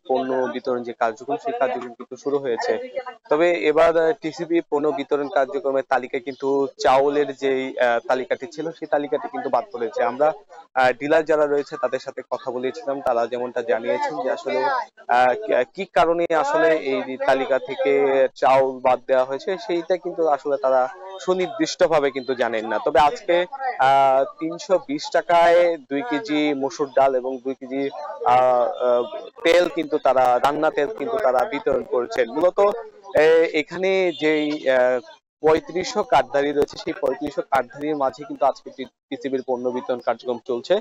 পণ্য বিতরণ যে কার্যক্রম সেই কার্যক্রম কিন্তু শুরু হয়েছে। তবে এবার টিসিবি পণ্য বিতরণ কার্যক্রমের তালিকায় কিন্তু চাউলের যে তালিকাটি ছিল সেই তালিকাটি কিন্তু বাদ পড়েছে। আমরা ডিলার যারা রয়েছে তাদের সাথে কথা বলেছিলাম, তারা যেমনটা জানিয়েছেন যে আসলে কি কারণে আসলে এই তালিকা থেকে চাউল বাদ দেওয়া হয়েছে সেইটা কিন্তু আসলে তারা সুনির্দিষ্ট ভাবে কিন্তু জানেন না। তবে আজকে ৩২০ টাকায় ২ কেজি মসুর ডাল এবং ২ কেজি তেল কিন্তু তারা রান্না তেল কিন্তু তারা বিতরণ করেছেন। মূলত এখানে যেই ৩৫০০ কার্ডধারী রয়েছে সেই ৩৫০০ কার্ডধারীর মাঝে কিন্তু আজকে টিসিবির পণ্য বিতরণ কার্যক্রম চলছে।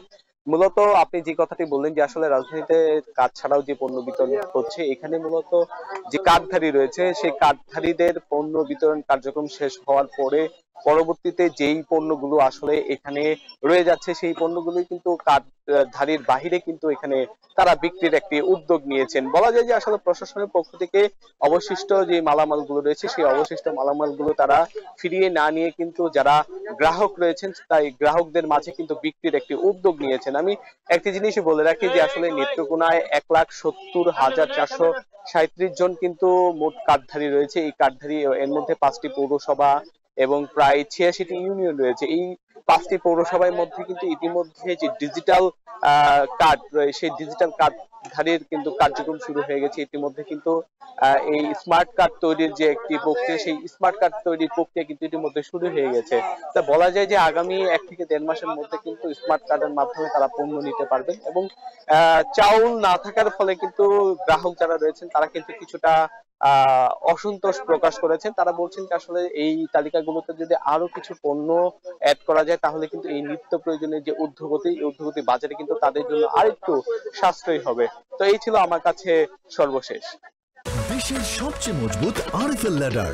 মূলত আপনি যে কথাটি বললেন যে আসলে রাজধানীতে কার্ড ছাড়াও যে পণ্য বিতরণ হচ্ছে, এখানে মূলত যে কার্ডধারী রয়েছে সেই কার্ডধারীদের পণ্য বিতরণ কার্যক্রম শেষ হওয়ার পরে পরবর্তীতে যেই পণ্যগুলো আসলে এখানে রয়ে যাচ্ছে সেই পণ্যগুলোই কিন্তু কার্ডধারীর বাহিরে কিন্তু এখানে তারা বিক্রির একটি উদ্যোগ নিয়েছেন। বলা যায় যে আসলে প্রশাসনের পক্ষ থেকে অবশিষ্ট যে মালামালগুলো রয়েছে সেই অবশিষ্ট মালামালগুলো তারা ফিরিয়ে না নিয়ে কিন্তু যারা গ্রাহক রয়েছেন তাই গ্রাহকদের মাঝে কিন্তু বিক্রির একটি উদ্যোগ নিয়েছেন। আমি একটি জিনিসই বলে রাখি যে আসলে নেত্রকোনায় ১,৭০,৪৩৭ জন কিন্তু মোট কার্ডধারী রয়েছে। এই কার্ডধারী এর মধ্যে ৫টি পৌরসভা এবং প্রায় ৮৬টি ইউনিয়ন রয়েছে। এই 5টি পৌরসভার মধ্যে কিন্তু ইতিমধ্যে যে ডিজিটাল কার্ড রয়েছে সেই ডিজিটাল কার্ডধারীর কিন্তু কার্যক্রম শুরু হয়ে গেছে। ইতিমধ্যে কিন্তু এই স্মার্ট কার্ড তৈরির যে একটি প্রক্রিয়া সেই স্মার্ট কার্ড তৈরির প্রক্রিয়া কিন্তু ইতিমধ্যে শুরু হয়ে গেছে। তা বলা যায় যে আগামী ১ থেকে ১.৫ মাসের মধ্যে কিন্তু স্মার্ট কার্ডের মাধ্যমে তারা পণ্য নিতে পারবেন এবং চাউল না থাকার ফলে কিন্তু গ্রাহক যারা রয়েছেন তারা কিন্তু কিছুটা অসন্তোষ প্রকাশ করেছেন। তারা বলছেন যে আসলে এই তালিকাগুলোতে যদি আরো কিছু পণ্য অ্যাড করা যায় তাহলে কিন্তু এই নিত্য প্রয়োজনীয় যে ঊর্ধ্বগতি বাজারে কিন্তু তাদের জন্য আরেকটু সাশ্রয়ী হবে। তো এই ছিল আমার কাছে সর্বশেষ। বিশ্বের সবচেয়ে মজবুত আরএফএল ল্যাডার।